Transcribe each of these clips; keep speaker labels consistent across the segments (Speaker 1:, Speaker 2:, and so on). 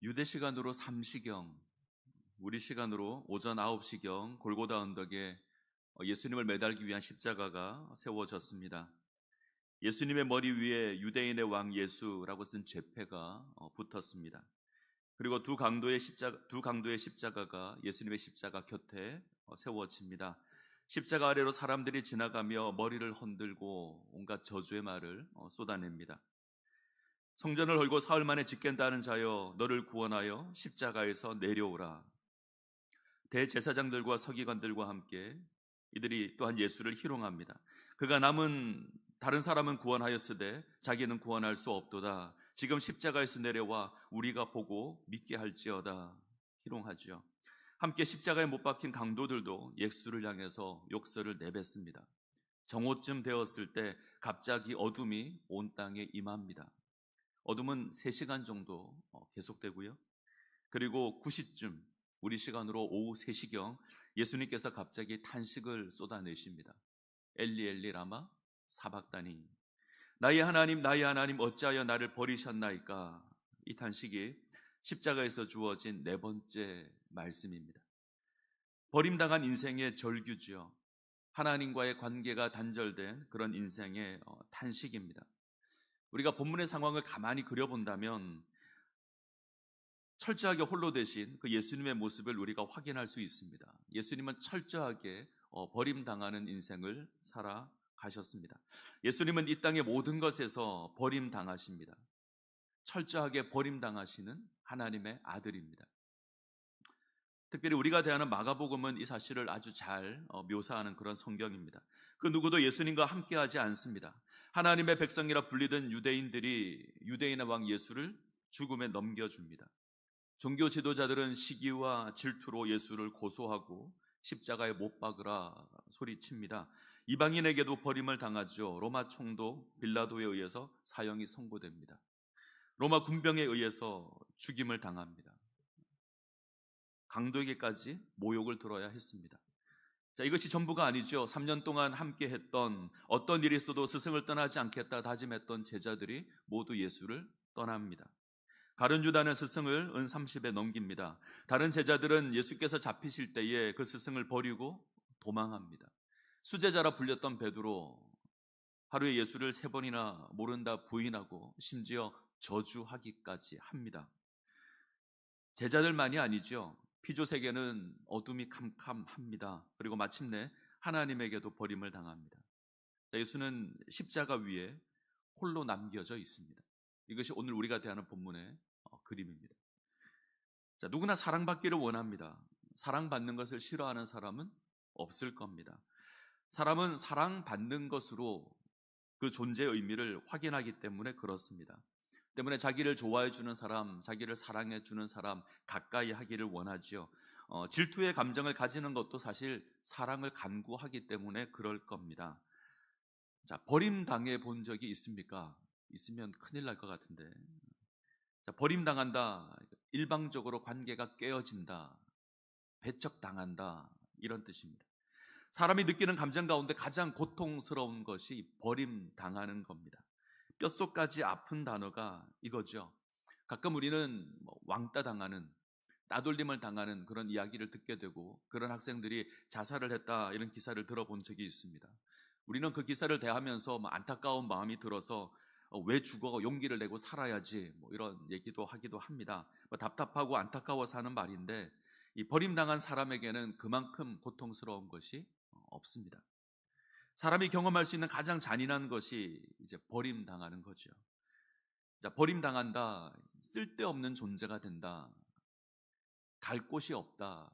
Speaker 1: 유대 시간으로 3시경, 우리 시간으로 오전 9시경 골고다 언덕에 예수님을 매달기 위한 십자가가 세워졌습니다. 예수님의 머리 위에 유대인의 왕 예수라고 쓴 죄패가 붙었습니다. 그리고 두 강도의 십자가가 예수님의 십자가 곁에 세워집니다. 십자가 아래로 사람들이 지나가며 머리를 흔들고 온갖 저주의 말을 쏟아냅니다. 성전을 헐고 사흘 만에 짓겠다는 자여 너를 구원하여 십자가에서 내려오라. 대제사장들과 서기관들과 함께 이들이 또한 예수를 희롱합니다. 그가 남은 다른 사람은 구원하였으되 자기는 구원할 수 없도다. 지금 십자가에서 내려와 우리가 보고 믿게 할지어다. 희롱하죠. 함께 십자가에 못 박힌 강도들도 예수를 향해서 욕설을 내뱉습니다. 정오쯤 되었을 때 갑자기 어둠이 온 땅에 임합니다. 어둠은 3시간 정도 계속되고요. 그리고 9시쯤 우리 시간으로 오후 3시경 예수님께서 갑자기 탄식을 쏟아내십니다. 엘리 엘리 라마 사박다니, 나의 하나님 어찌하여 나를 버리셨나이까. 이 탄식이 십자가에서 주어진 4번째 말씀입니다. 버림당한 인생의 절규죠. 하나님과의 관계가 단절된 그런 인생의 탄식입니다. 우리가 본문의 상황을 가만히 그려본다면 철저하게 홀로 되신 그 예수님의 모습을 우리가 확인할 수 있습니다. 예수님은 철저하게 버림당하는 인생을 살아가셨습니다. 예수님은 이 땅의 모든 것에서 버림당하십니다. 철저하게 버림당하시는 하나님의 아들입니다. 특별히 우리가 대하는 마가복음은 이 사실을 아주 잘 묘사하는 그런 성경입니다. 그 누구도 예수님과 함께하지 않습니다. 하나님의 백성이라 불리던 유대인들이 유대인의 왕 예수를 죽음에 넘겨줍니다. 종교 지도자들은 시기와 질투로 예수를 고소하고 십자가에 못 박으라 소리칩니다. 이방인에게도 버림을 당하죠. 로마 총독 빌라도에 의해서 사형이 선고됩니다. 로마 군병에 의해서 죽임을 당합니다. 강도에게까지 모욕을 들어야 했습니다. 자, 이것이 전부가 아니죠. 3년 동안 함께 했던, 어떤 일이 있어도 스승을 떠나지 않겠다 다짐했던 제자들이 모두 예수를 떠납니다. 가룟 유다는 스승을 은 30에 넘깁니다. 다른 제자들은 예수께서 잡히실 때에 그 스승을 버리고 도망합니다. 수제자라 불렸던 베드로 하루에 예수를 3번이나 모른다 부인하고 심지어 저주하기까지 합니다. 제자들만이 아니죠. 피조세계는 어둠이 캄캄합니다. 그리고 마침내 하나님에게도 버림을 당합니다. 예수는 십자가 위에 홀로 남겨져 있습니다. 이것이 오늘 우리가 대하는 본문의 그림입니다. 자, 누구나 사랑받기를 원합니다. 사랑받는 것을 싫어하는 사람은 없을 겁니다. 사람은 사랑받는 것으로 그 존재의 의미를 확인하기 때문에 그렇습니다. 때문에 자기를 좋아해 주는 사람, 자기를 사랑해 주는 사람 가까이 하기를 원하지요. 질투의 감정을 가지는 것도 사실 사랑을 간구하기 때문에 그럴 겁니다. 자, 버림당해 본 적이 있습니까? 있으면 큰일 날 것 같은데. 자, 버림당한다, 일방적으로 관계가 깨어진다, 배척당한다, 이런 뜻입니다. 사람이 느끼는 감정 가운데 가장 고통스러운 것이 버림당하는 겁니다. 뼛속까지 아픈 단어가 이거죠. 가끔 우리는 왕따 당하는, 따돌림을 당하는 그런 이야기를 듣게 되고, 그런 학생들이 자살을 했다 이런 기사를 들어본 적이 있습니다. 우리는 그 기사를 대하면서 안타까운 마음이 들어서 왜 죽어, 용기를 내고 살아야지, 이런 얘기도 하기도 합니다. 답답하고 안타까워서 하는 말인데, 이 버림당한 사람에게는 그만큼 고통스러운 것이 없습니다. 사람이 경험할 수 있는 가장 잔인한 것이 이제 버림당하는 거죠. 자, 버림당한다, 쓸데없는 존재가 된다, 갈 곳이 없다,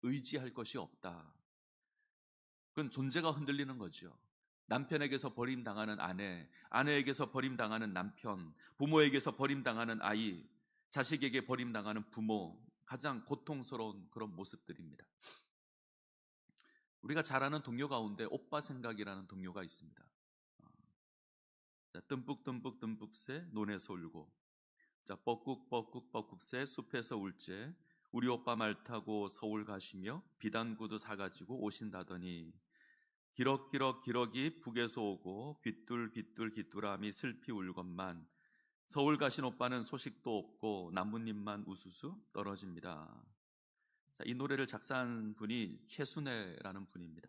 Speaker 1: 의지할 것이 없다. 그건 존재가 흔들리는 거죠. 남편에게서 버림당하는 아내, 아내에게서 버림당하는 남편, 부모에게서 버림당하는 아이, 자식에게 버림당하는 부모, 가장 고통스러운 그런 모습들입니다. 우리가 잘 아는 동요 가운데 오빠 생각이라는 동요가 있습니다. 듬뿍듬뿍 듬뿍새 논에서 울고, 자, 뻐꾹뻐꾹 숲에서 울제, 우리 오빠 말 타고 서울 가시며 비단구두 사가지고 오신다더니, 기럭기럭 기럭이 북에서 오고 귀뚤귀뚤 귀뚜라미 슬피 울건만, 서울 가신 오빠는 소식도 없고 나뭇잎만 우수수 떨어집니다. 자, 이 노래를 작사한 분이 최순애라는 분입니다.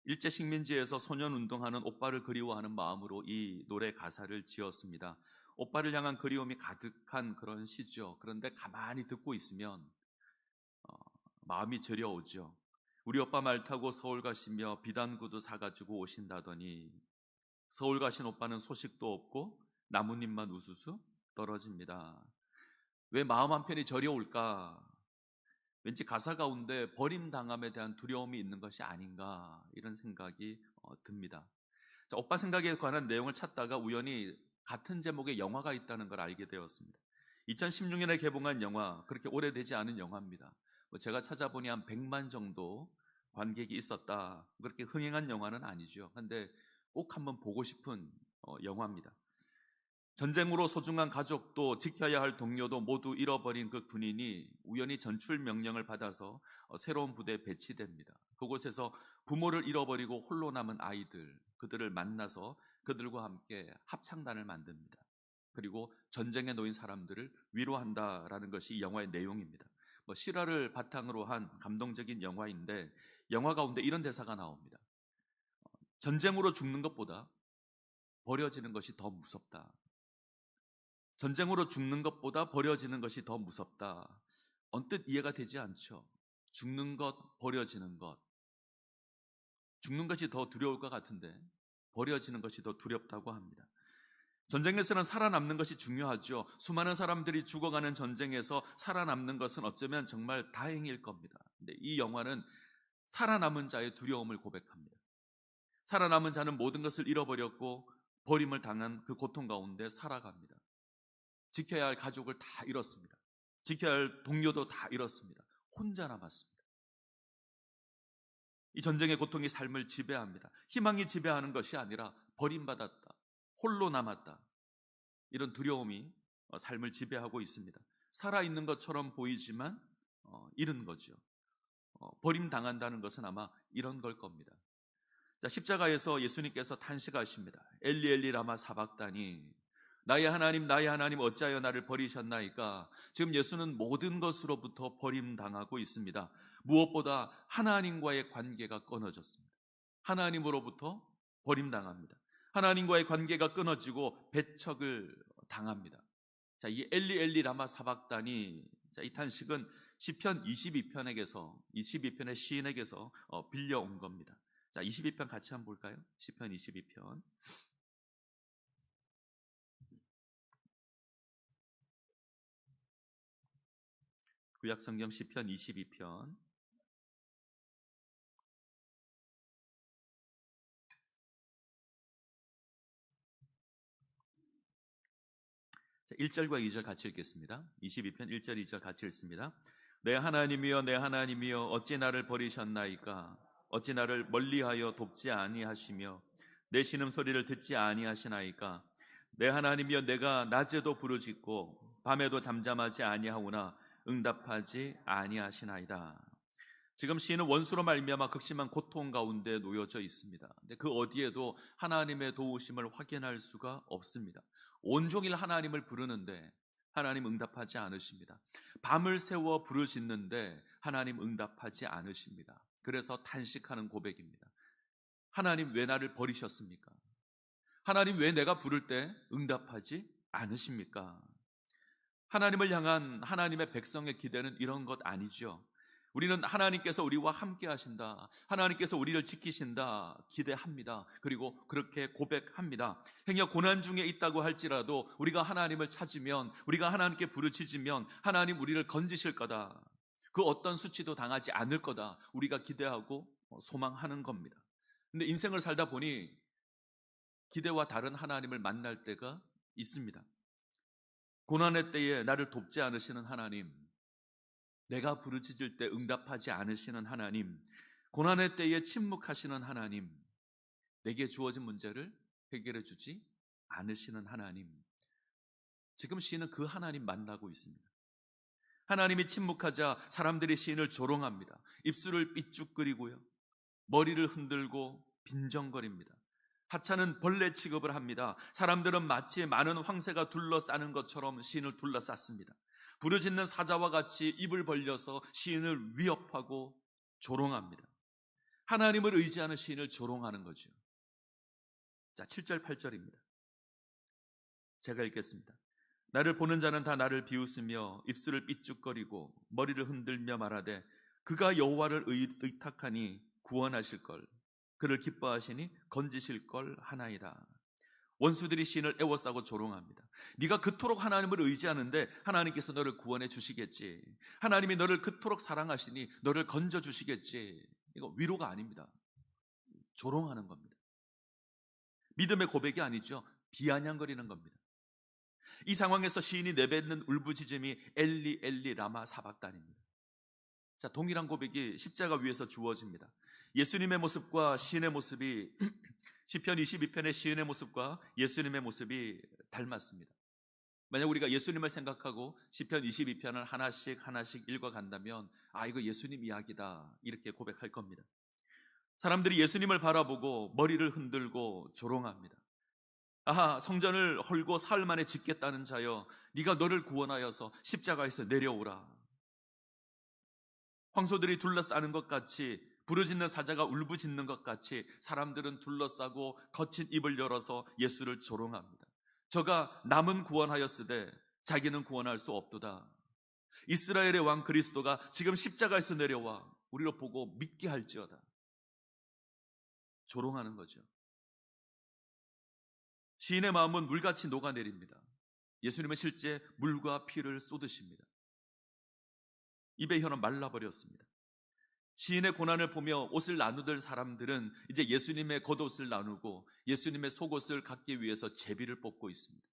Speaker 1: 일제 식민지에서 소년 운동하는 오빠를 그리워하는 마음으로 이 노래 가사를 지었습니다. 오빠를 향한 그리움이 가득한 그런 시죠. 그런데 가만히 듣고 있으면 마음이 저려오죠. 우리 오빠 말 타고 서울 가시며 비단구두 사가지고 오신다더니 서울 가신 오빠는 소식도 없고 나뭇잎만 우수수 떨어집니다. 왜 마음 한편이 저려올까? 왠지 가사 가운데 버림당함에 대한 두려움이 있는 것이 아닌가, 이런 생각이 듭니다. 자, 오빠 생각에 관한 내용을 찾다가 우연히 같은 제목의 영화가 있다는 걸 알게 되었습니다. 2016년에 개봉한 영화, 그렇게 오래되지 않은 영화입니다. 제가 찾아보니 한 100만 정도 관객이 있었다. 그렇게 흥행한 영화는 아니죠. 근데 꼭 한번 보고 싶은 영화입니다. 전쟁으로 소중한 가족도 지켜야 할 동료도 모두 잃어버린 그 군인이 우연히 전출 명령을 받아서 새로운 부대에 배치됩니다. 그곳에서 부모를 잃어버리고 홀로 남은 아이들, 그들을 만나서 그들과 함께 합창단을 만듭니다. 그리고 전쟁에 놓인 사람들을 위로한다라는 것이 이 영화의 내용입니다. 실화를 바탕으로 한 감동적인 영화인데, 영화 가운데 이런 대사가 나옵니다. 전쟁으로 죽는 것보다 버려지는 것이 더 무섭다. 전쟁으로 죽는 것보다 버려지는 것이 더 무섭다. 언뜻 이해가 되지 않죠. 죽는 것, 버려지는 것. 죽는 것이 더 두려울 것 같은데 버려지는 것이 더 두렵다고 합니다. 전쟁에서는 살아남는 것이 중요하죠. 수많은 사람들이 죽어가는 전쟁에서 살아남는 것은 어쩌면 정말 다행일 겁니다. 근데 이 영화는 살아남은 자의 두려움을 고백합니다. 살아남은 자는 모든 것을 잃어버렸고 버림을 당한 그 고통 가운데 살아갑니다. 지켜야 할 가족을 다 잃었습니다. 지켜야 할 동료도 다 잃었습니다. 혼자 남았습니다. 이 전쟁의 고통이 삶을 지배합니다. 희망이 지배하는 것이 아니라 버림받았다, 홀로 남았다, 이런 두려움이 삶을 지배하고 있습니다. 살아있는 것처럼 보이지만 잃은 거죠. 버림당한다는 것은 아마 이런 걸 겁니다. 자, 십자가에서 예수님께서 탄식하십니다. 엘리 엘리 라마 사박다니, 나의 하나님 어찌하여 나를 버리셨나이까. 지금 예수는 모든 것으로부터 버림당하고 있습니다. 무엇보다 하나님과의 관계가 끊어졌습니다. 하나님으로부터 버림당합니다. 하나님과의 관계가 끊어지고 배척을 당합니다. 자, 이 엘리 엘리 라마 사박다니, 자, 이 탄식은 시편 22편의 시인에게서 빌려온 겁니다. 자, 22편 같이 한번 볼까요? 시편 22편. 구약성경 시편 22편 1절과 2절 같이 읽겠습니다. 22편 1절 2절 같이 읽습니다. 내 하나님이여 내 하나님이여 어찌 나를 버리셨나이까. 어찌 나를 멀리하여 돕지 아니하시며 내 신음소리를 듣지 아니하시나이까. 내 하나님이여 내가 낮에도 부르짖고 밤에도 잠잠하지 아니하오나 응답하지 아니하시나이다. 지금 시인은 원수로 말미암아 극심한 고통 가운데 놓여져 있습니다. 근데 그 어디에도 하나님의 도우심을 확인할 수가 없습니다. 온종일 하나님을 부르는데 하나님 응답하지 않으십니다. 밤을 새워 부르짖는데 하나님 응답하지 않으십니다. 그래서 탄식하는 고백입니다. 하나님 왜 나를 버리셨습니까? 하나님 왜 내가 부를 때 응답하지 않으십니까? 하나님을 향한 하나님의 백성의 기대는 이런 것 아니죠. 우리는 하나님께서 우리와 함께 하신다, 하나님께서 우리를 지키신다 기대합니다. 그리고 그렇게 고백합니다. 행여 고난 중에 있다고 할지라도 우리가 하나님을 찾으면, 우리가 하나님께 부르짖으면 하나님 우리를 건지실 거다, 그 어떤 수치도 당하지 않을 거다, 우리가 기대하고 소망하는 겁니다. 근데 인생을 살다 보니 기대와 다른 하나님을 만날 때가 있습니다. 고난의 때에 나를 돕지 않으시는 하나님, 내가 부르짖을 때 응답하지 않으시는 하나님, 고난의 때에 침묵하시는 하나님, 내게 주어진 문제를 해결해 주지 않으시는 하나님. 지금 시인은 그 하나님 만나고 있습니다. 하나님이 침묵하자 사람들이 시인을 조롱합니다. 입술을 삐죽거리고요, 머리를 흔들고 빈정거립니다. 하찮은 벌레 취급을 합니다. 사람들은 마치 많은 황새가 둘러싸는 것처럼 시인을 둘러쌌습니다. 부르짖는 사자와 같이 입을 벌려서 시인을 위협하고 조롱합니다. 하나님을 의지하는 시인을 조롱하는 거죠. 자, 7절 8절입니다. 제가 읽겠습니다. 나를 보는 자는 다 나를 비웃으며 입술을 삐죽거리고 머리를 흔들며 말하되 그가 여호와를 의탁하니 구원하실 걸, 그를 기뻐하시니 건지실 걸 하나이다. 원수들이 시인을 애워싸고 조롱합니다. 네가 그토록 하나님을 의지하는데 하나님께서 너를 구원해 주시겠지. 하나님이 너를 그토록 사랑하시니 너를 건져 주시겠지. 이거 위로가 아닙니다. 조롱하는 겁니다. 믿음의 고백이 아니죠. 비아냥거리는 겁니다. 이 상황에서 시인이 내뱉는 울부짖음이 엘리 엘리 라마 사박단입니다. 자, 동일한 고백이 십자가 위에서 주어집니다. 예수님의 모습과 시인의 모습이 시편 22편의 시인의 모습과 예수님의 모습이 닮았습니다. 만약 우리가 예수님을 생각하고 시편 22편을 하나씩 읽어간다면 이거 예수님 이야기다 이렇게 고백할 겁니다. 사람들이 예수님을 바라보고 머리를 흔들고 조롱합니다. 성전을 헐고 사흘 만에 짓겠다는 자여, 네가 너를 구원하여서 십자가에서 내려오라. 황소들이 둘러싸는 것 같이, 부르짖는 사자가 울부짖는 것 같이 사람들은 둘러싸고 거친 입을 열어서 예수를 조롱합니다. 저가 남은 구원하였으되 자기는 구원할 수 없도다. 이스라엘의 왕 그리스도가 지금 십자가에서 내려와 우리를 보고 믿게 할지어다. 조롱하는 거죠. 시인의 마음은 물같이 녹아내립니다. 예수님은 실제 물과 피를 쏟으십니다. 입의 혀는 말라버렸습니다. 시인의 고난을 보며 옷을 나누던 사람들은 이제 예수님의 겉옷을 나누고 예수님의 속옷을 갖기 위해서 제비를 뽑고 있습니다.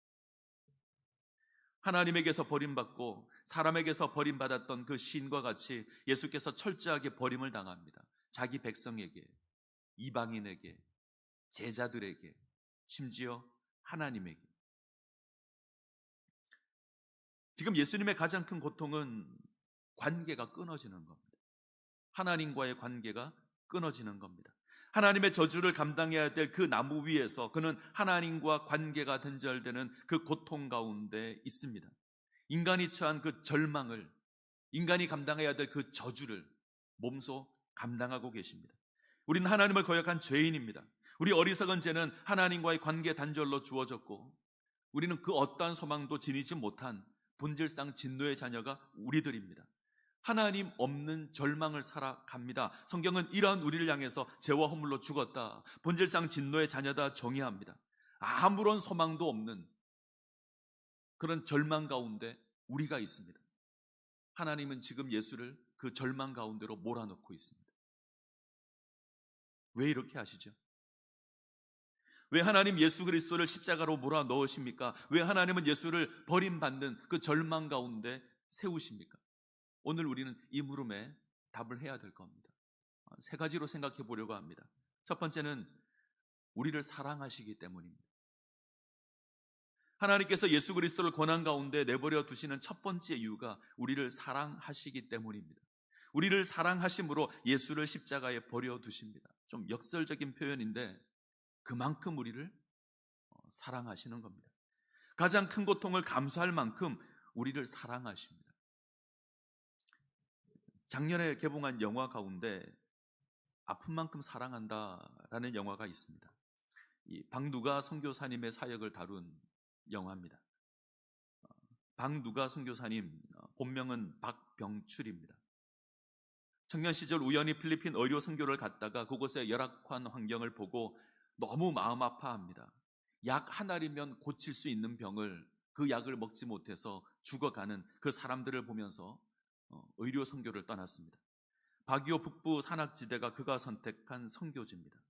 Speaker 1: 하나님에게서 버림받고 사람에게서 버림받았던 그 시인과 같이 예수께서 철저하게 버림을 당합니다. 자기 백성에게, 이방인에게, 제자들에게, 심지어 하나님에게. 지금 예수님의 가장 큰 고통은 관계가 끊어지는 겁니다. 하나님과의 관계가 끊어지는 겁니다. 하나님의 저주를 감당해야 될 그 나무 위에서 그는 하나님과 관계가 단절되는 그 고통 가운데 있습니다. 인간이 처한 그 절망을, 인간이 감당해야 될 그 저주를 몸소 감당하고 계십니다. 우리는 하나님을 거역한 죄인입니다. 우리 어리석은 죄는 하나님과의 관계 단절로 주어졌고 우리는 그 어떠한 소망도 지니지 못한 본질상 진노의 자녀가 우리들입니다. 하나님 없는 절망을 살아갑니다. 성경은 이러한 우리를 향해서 죄와 허물로 죽었다, 본질상 진노의 자녀다 정의합니다. 아무런 소망도 없는 그런 절망 가운데 우리가 있습니다. 하나님은 지금 예수를 그 절망 가운데로 몰아넣고 있습니다. 왜 이렇게 하시죠? 왜 하나님 예수 그리스도를 십자가로 몰아넣으십니까? 왜 하나님은 예수를 버림받는 그 절망 가운데 세우십니까? 오늘 우리는 이 물음에 답을 해야 될 겁니다. 세 가지로 생각해 보려고 합니다. 첫 번째는 우리를 사랑하시기 때문입니다. 하나님께서 예수 그리스도를 고난 가운데 내버려 두시는 첫 번째 이유가 우리를 사랑하시기 때문입니다. 우리를 사랑하심으로 예수를 십자가에 버려 두십니다. 좀 역설적인 표현인데 그만큼 우리를 사랑하시는 겁니다. 가장 큰 고통을 감수할 만큼 우리를 사랑하십니다. 작년에 개봉한 영화 가운데 아픈 만큼 사랑한다라는 영화가 있습니다. 이 박누가 선교사님의 사역을 다룬 영화입니다. 박누가 선교사님, 본명은 박병출입니다. 청년 시절 우연히 필리핀 의료 선교를 갔다가 그곳의 열악한 환경을 보고 너무 마음 아파합니다. 약 한 알이면 고칠 수 있는 병을 그 약을 먹지 못해서 죽어가는 그 사람들을 보면서 의료 선교를 떠났습니다. 바기오 북부 산악지대가 그가 선택한 선교지입니다.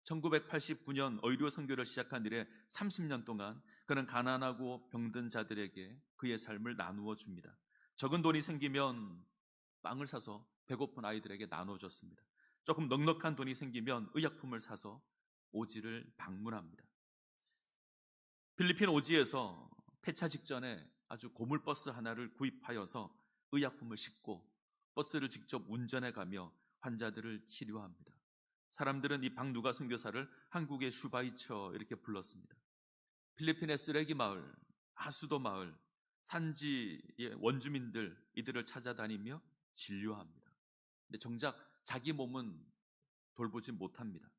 Speaker 1: 1989년 의료 선교를 시작한 이래 30년 동안 그는 가난하고 병든 자들에게 그의 삶을 나누어 줍니다. 적은 돈이 생기면 빵을 사서 배고픈 아이들에게 나눠줬습니다. 조금 넉넉한 돈이 생기면 의약품을 사서 오지를 방문합니다. 필리핀 오지에서 폐차 직전에 아주 고물버스 하나를 구입하여서 의약품을 싣고 버스를 직접 운전해 가며 환자들을 치료합니다. 사람들은 이 박누가 선교사를 한국의 슈바이처 이렇게 불렀습니다. 필리핀의 쓰레기 마을, 하수도 마을, 산지의 원주민들 이들을 찾아다니며 진료합니다. 근데 정작 자기 몸은 돌보지 못합니다.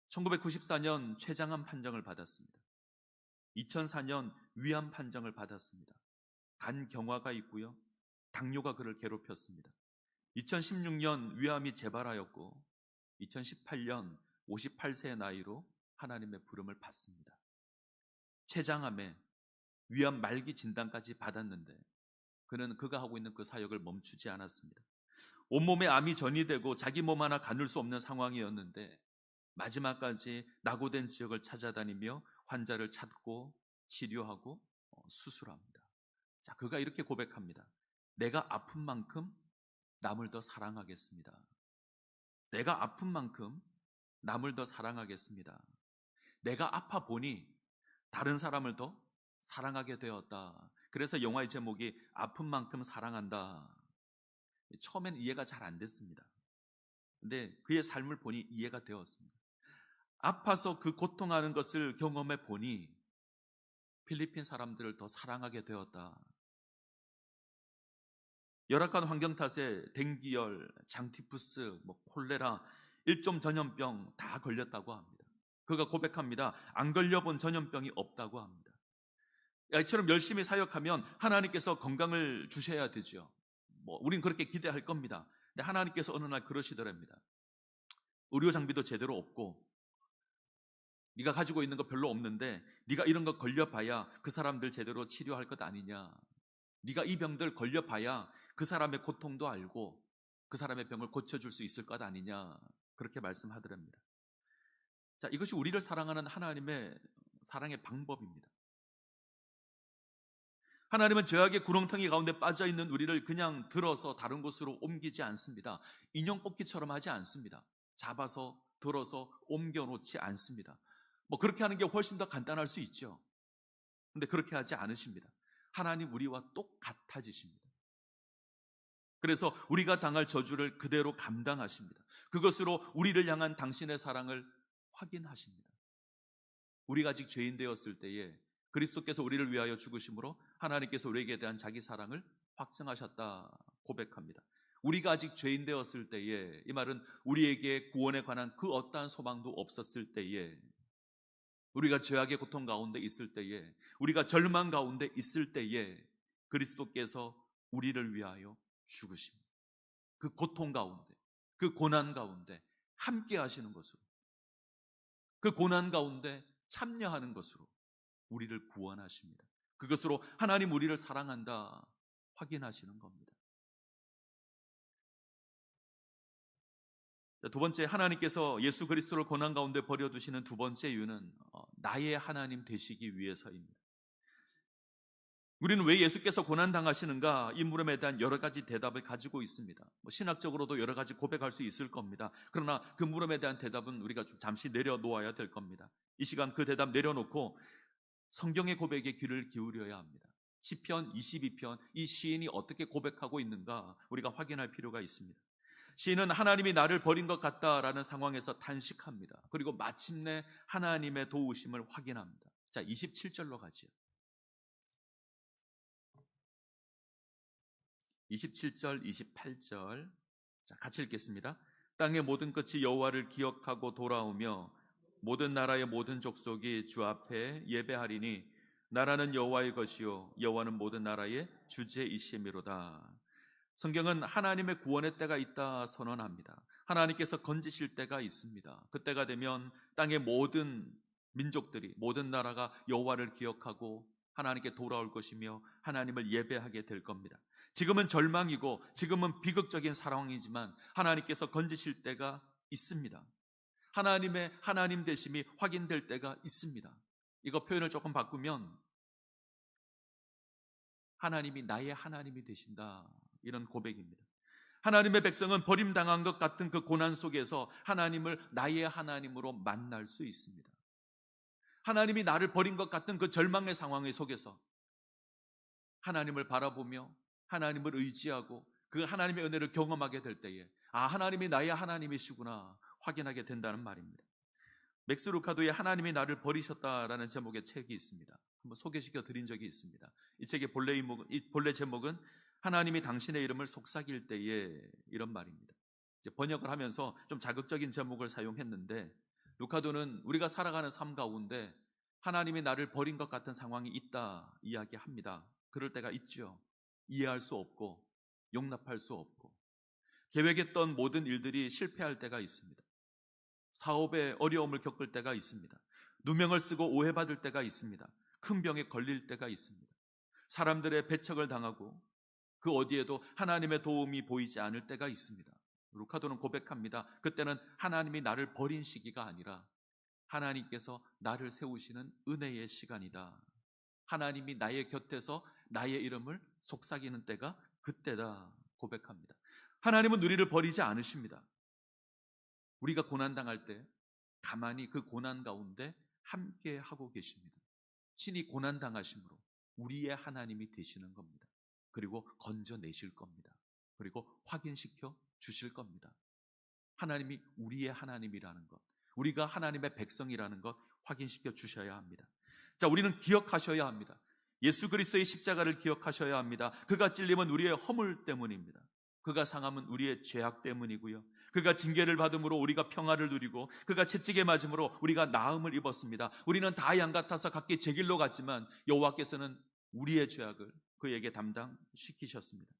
Speaker 1: 1994년 췌장암 판정을 받았습니다. 2004년 위암 판정을 받았습니다. 간 경화가 있고요. 당뇨가 그를 괴롭혔습니다. 2016년 위암이 재발하였고 2018년 58세의 나이로 하나님의 부름을 받습니다. 췌장암에 위암 말기 진단까지 받았는데 그는 그가 하고 있는 그 사역을 멈추지 않았습니다. 온몸에 암이 전이되고 자기 몸 하나 가눌 수 없는 상황이었는데 마지막까지 낙오된 지역을 찾아다니며 환자를 찾고 치료하고 수술합니다. 자, 그가 이렇게 고백합니다. 내가 아픈 만큼 남을 더 사랑하겠습니다. 내가 아픈 만큼 남을 더 사랑하겠습니다. 내가 아파 보니 다른 사람을 더 사랑하게 되었다. 그래서 영화의 제목이 아픈 만큼 사랑한다. 처음엔 이해가 잘 안 됐습니다. 근데 그의 삶을 보니 이해가 되었습니다. 아파서 그 고통하는 것을 경험해 보니 필리핀 사람들을 더 사랑하게 되었다. 열악한 환경 탓에 댕기열, 장티푸스, 콜레라, 일종 전염병 다 걸렸다고 합니다. 그가 고백합니다. 안 걸려본 전염병이 없다고 합니다. 이처럼 열심히 사역하면 하나님께서 건강을 주셔야 되죠. 우린 그렇게 기대할 겁니다. 근데 하나님께서 어느 날 그러시더랍니다. 의료 장비도 제대로 없고 네가 가지고 있는 거 별로 없는데 네가 이런 거 걸려봐야 그 사람들 제대로 치료할 것 아니냐. 네가 이 병들 걸려봐야 그 사람의 고통도 알고 그 사람의 병을 고쳐줄 수 있을 것 아니냐. 그렇게 말씀하더랍니다. 자, 이것이 우리를 사랑하는 하나님의 사랑의 방법입니다. 하나님은 죄악의 구렁텅이 가운데 빠져있는 우리를 그냥 들어서 다른 곳으로 옮기지 않습니다. 인형 뽑기처럼 하지 않습니다. 잡아서 들어서 옮겨놓지 않습니다. 그렇게 하는 게 훨씬 더 간단할 수 있죠. 근데 그렇게 하지 않으십니다. 하나님 우리와 똑같아지십니다. 그래서 우리가 당할 저주를 그대로 감당하십니다. 그것으로 우리를 향한 당신의 사랑을 확인하십니다. 우리가 아직 죄인 되었을 때에 그리스도께서 우리를 위하여 죽으심으로 하나님께서 우리에게 대한 자기 사랑을 확증하셨다 고백합니다. 우리가 아직 죄인 되었을 때에, 이 말은 우리에게 구원에 관한 그 어떠한 소망도 없었을 때에, 우리가 죄악의 고통 가운데 있을 때에, 우리가 절망 가운데 있을 때에 그리스도께서 우리를 위하여 죽으십니다. 그 고통 가운데, 그 고난 가운데 함께 하시는 것으로, 그 고난 가운데 참여하는 것으로 우리를 구원하십니다. 그것으로 하나님 우리를 사랑한다 확인하시는 겁니다. 두 번째, 하나님께서 예수 그리스도를 고난 가운데 버려두시는 두 번째 이유는 나의 하나님 되시기 위해서입니다. 우리는 왜 예수께서 고난당하시는가? 이 물음에 대한 여러 가지 대답을 가지고 있습니다. 신학적으로도 여러 가지 고백할 수 있을 겁니다. 그러나 그 물음에 대한 대답은 우리가 좀 잠시 내려놓아야 될 겁니다. 이 시간 그 대답 내려놓고 성경의 고백에 귀를 기울여야 합니다. 시편 22편, 이 시인이 어떻게 고백하고 있는가 우리가 확인할 필요가 있습니다. 시인은 하나님이 나를 버린 것 같다라는 상황에서 탄식합니다. 그리고 마침내 하나님의 도우심을 확인합니다. 자, 27절로 가지요. 27절, 28절. 자, 같이 읽겠습니다. 땅의 모든 끝이 여호와를 기억하고 돌아오며 모든 나라의 모든 족속이 주 앞에 예배하리니 나라는 여호와의 것이요 여호와는 모든 나라의 주제이심이로다. 성경은 하나님의 구원의 때가 있다 선언합니다. 하나님께서 건지실 때가 있습니다. 그때가 되면 땅의 모든 민족들이, 모든 나라가 여호와를 기억하고 하나님께 돌아올 것이며 하나님을 예배하게 될 겁니다. 지금은 절망이고 지금은 비극적인 상황이지만 하나님께서 건지실 때가 있습니다. 하나님의 하나님 되심이 확인될 때가 있습니다. 이거 표현을 조금 바꾸면 하나님이 나의 하나님이 되신다, 이런 고백입니다. 하나님의 백성은 버림당한 것 같은 그 고난 속에서 하나님을 나의 하나님으로 만날 수 있습니다. 하나님이 나를 버린 것 같은 그 절망의 상황 속에서 하나님을 바라보며 하나님을 의지하고 그 하나님의 은혜를 경험하게 될 때에, 아, 하나님이 나의 하나님이시구나, 확인하게 된다는 말입니다. 맥스 루카도의 하나님이 나를 버리셨다라는 제목의 책이 있습니다. 한번 소개시켜 드린 적이 있습니다. 이 책의 본래 제목은 하나님이 당신의 이름을 속삭일 때에, 이런 말입니다. 이제 번역을 하면서 좀 자극적인 제목을 사용했는데, 루카도는 우리가 살아가는 삶 가운데 하나님이 나를 버린 것 같은 상황이 있다 이야기합니다. 그럴 때가 있죠. 이해할 수 없고 용납할 수 없고, 계획했던 모든 일들이 실패할 때가 있습니다. 사업에 어려움을 겪을 때가 있습니다. 누명을 쓰고 오해받을 때가 있습니다. 큰 병에 걸릴 때가 있습니다. 사람들의 배척을 당하고 그 어디에도 하나님의 도움이 보이지 않을 때가 있습니다. 루카도는 고백합니다. 그때는 하나님이 나를 버린 시기가 아니라 하나님께서 나를 세우시는 은혜의 시간이다. 하나님이 나의 곁에서 나의 이름을 속삭이는 때가 그때다 고백합니다. 하나님은 우리를 버리지 않으십니다. 우리가 고난당할 때 가만히 그 고난 가운데 함께 하고 계십니다. 친히 고난당하심으로 우리의 하나님이 되시는 겁니다. 그리고 건져내실 겁니다. 그리고 확인시켜 주실 겁니다. 하나님이 우리의 하나님이라는 것, 우리가 하나님의 백성이라는 것 확인시켜 주셔야 합니다. 자, 우리는 기억하셔야 합니다. 예수 그리스도의 십자가를 기억하셔야 합니다. 그가 찔림은 우리의 허물 때문입니다. 그가 상함은 우리의 죄악 때문이고요. 그가 징계를 받음으로 우리가 평화를 누리고, 그가 채찍에 맞음으로 우리가 나음을 입었습니다. 우리는 다 양 같아서 각기 제 길로 갔지만 여호와께서는 우리의 죄악을 그에게 담당시키셨습니다.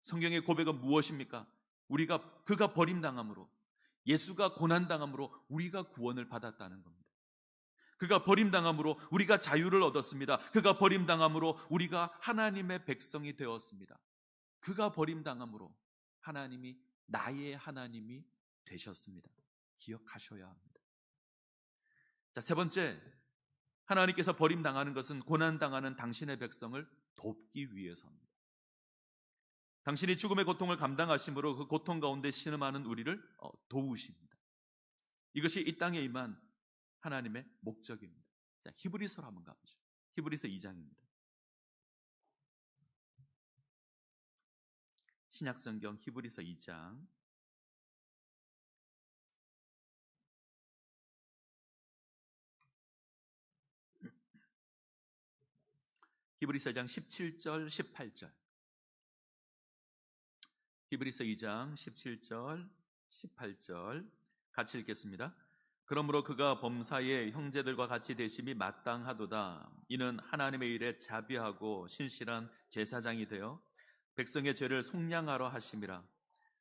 Speaker 1: 성경의 고백은 무엇입니까? 그가 버림당함으로, 예수가 고난당함으로 우리가 구원을 받았다는 겁니다. 그가 버림당함으로 우리가 자유를 얻었습니다. 그가 버림당함으로 우리가 하나님의 백성이 되었습니다. 그가 버림당함으로 하나님이 나의 하나님이 되셨습니다. 기억하셔야 합니다. 자, 세 번째, 하나님께서 버림당하는 것은 고난당하는 당신의 백성을 돕기 위해서입니다. 당신이 죽음의 고통을 감당하심으로 그 고통 가운데 신음하는 우리를 도우십니다. 이것이 이 땅에 임한 하나님의 목적입니다. 자, 히브리서로 한번 가보죠. 히브리서 2장입니다. 신약성경 히브리서 2장 히브리서 2장 17절 18절 히브리서 2장 17절 18절 같이 읽겠습니다. 그러므로 그가 범사의 형제들과 같이 되심이 마땅하도다. 이는 하나님의 일에 자비하고 신실한 제사장이 되어 백성의 죄를 속량하러 하심이라.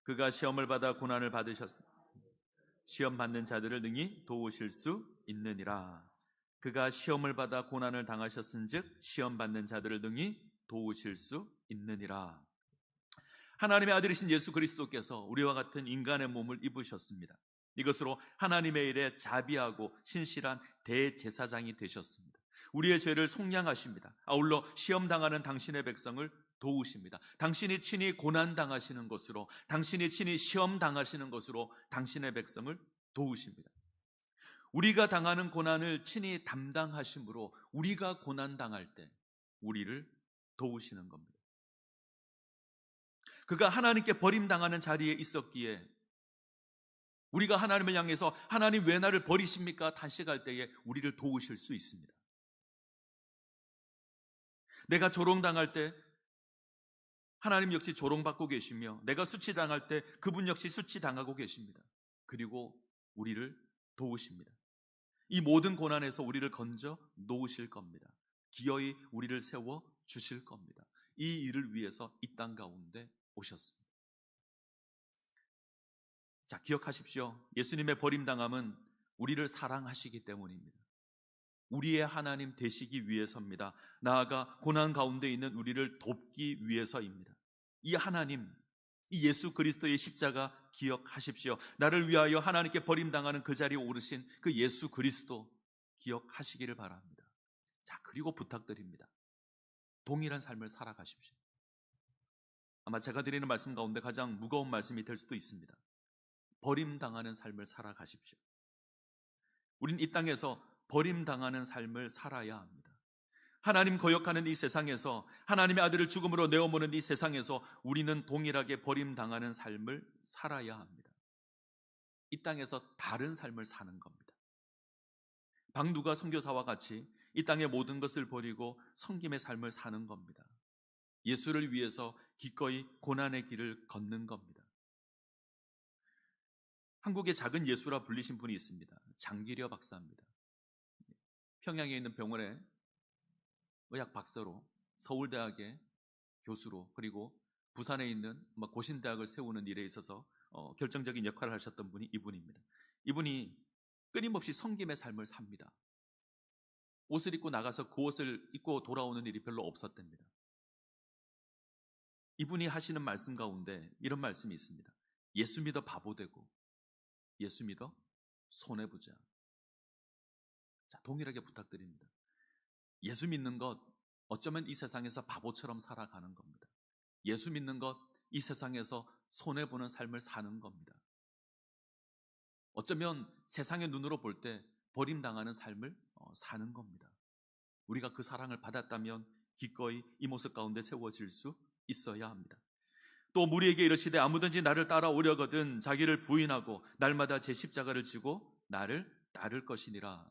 Speaker 1: 그가 시험을 받아 고난을 시험 받는 자들을 능히 도우실 수 있느니라. 그가 시험을 받아 고난을 당하셨은즉 시험 받는 자들을 능히 도우실 수 있느니라. 하나님의 아들이신 예수 그리스도께서 우리와 같은 인간의 몸을 입으셨습니다. 이것으로 하나님의 일에 자비하고 신실한 대제사장이 되셨습니다. 우리의 죄를 속량하십니다. 아울러 시험당하는 당신의 백성을 도우십니다. 당신이 친히 고난당하시는 것으로, 당신이 친히 시험당하시는 것으로 당신의 백성을 도우십니다. 우리가 당하는 고난을 친히 담당하심으로 우리가 고난당할 때 우리를 도우시는 겁니다. 그가 하나님께 버림당하는 자리에 있었기에 우리가 하나님을 향해서 하나님 왜 나를 버리십니까? 탄식할 때에 우리를 도우실 수 있습니다. 내가 조롱당할 때 하나님 역시 조롱받고 계시며, 내가 수치당할 때 그분 역시 수치당하고 계십니다. 그리고 우리를 도우십니다. 이 모든 고난에서 우리를 건져 놓으실 겁니다. 기어이 우리를 세워 주실 겁니다. 이 일을 위해서 이 땅 가운데 오셨습니다. 자, 기억하십시오. 예수님의 버림당함은 우리를 사랑하시기 때문입니다. 우리의 하나님 되시기 위해서입니다. 나아가 고난 가운데 있는 우리를 돕기 위해서입니다. 이 하나님, 이 예수 그리스도의 십자가 기억하십시오. 나를 위하여 하나님께 버림당하는 그 자리에 오르신 그 예수 그리스도 기억하시기를 바랍니다. 자, 그리고 부탁드립니다. 동일한 삶을 살아가십시오. 아마 제가 드리는 말씀 가운데 가장 무거운 말씀이 될 수도 있습니다. 버림당하는 삶을 살아가십시오. 우린 이 땅에서 버림당하는 삶을 살아야 합니다. 하나님 거역하는 이 세상에서, 하나님의 아들을 죽음으로 내어모는 이 세상에서 우리는 동일하게 버림당하는 삶을 살아야 합니다. 이 땅에서 다른 삶을 사는 겁니다. 방두가 선교사와 같이 이 땅의 모든 것을 버리고 섬김의 삶을 사는 겁니다. 예수를 위해서 기꺼이 고난의 길을 걷는 겁니다. 한국의 작은 예수라 불리신 분이 있습니다. 장기려 박사입니다. 평양에 있는 병원에 의학 박사로, 서울대학의 교수로, 그리고 부산에 있는 고신대학을 세우는 일에 있어서 결정적인 역할을 하셨던 분이 이분입니다. 이분이 끊임없이 섬김의 삶을 삽니다. 옷을 입고 나가서 그 옷을 입고 돌아오는 일이 별로 없었답니다. 이분이 하시는 말씀 가운데 이런 말씀이 있습니다. 예수 믿어 바보 되고 예수 믿어 손해보자. 자, 동일하게 부탁드립니다. 예수 믿는 것, 어쩌면 이 세상에서 바보처럼 살아가는 겁니다. 예수 믿는 것, 이 세상에서 손해보는 삶을 사는 겁니다. 어쩌면 세상의 눈으로 볼 때 버림당하는 삶을 사는 겁니다. 우리가 그 사랑을 받았다면 기꺼이 이 모습 가운데 세워질 수 있어야 합니다. 또 무리에게 이르시되 아무든지 나를 따라오려거든 자기를 부인하고 날마다 제 십자가를 지고 나를 따를 것이니라.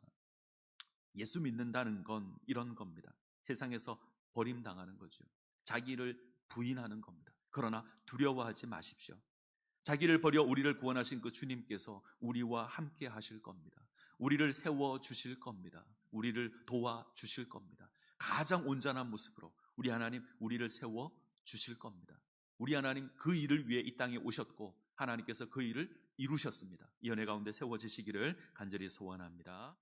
Speaker 1: 예수 믿는다는 건 이런 겁니다. 세상에서 버림당하는 거죠. 자기를 부인하는 겁니다. 그러나 두려워하지 마십시오. 자기를 버려 우리를 구원하신 그 주님께서 우리와 함께 하실 겁니다. 우리를 세워주실 겁니다. 우리를 도와주실 겁니다. 가장 온전한 모습으로 우리 하나님 우리를 세워주실 겁니다. 우리 하나님 그 일을 위해 이 땅에 오셨고 하나님께서 그 일을 이루셨습니다. 이 은혜 가운데 세워지시기를 간절히 소원합니다.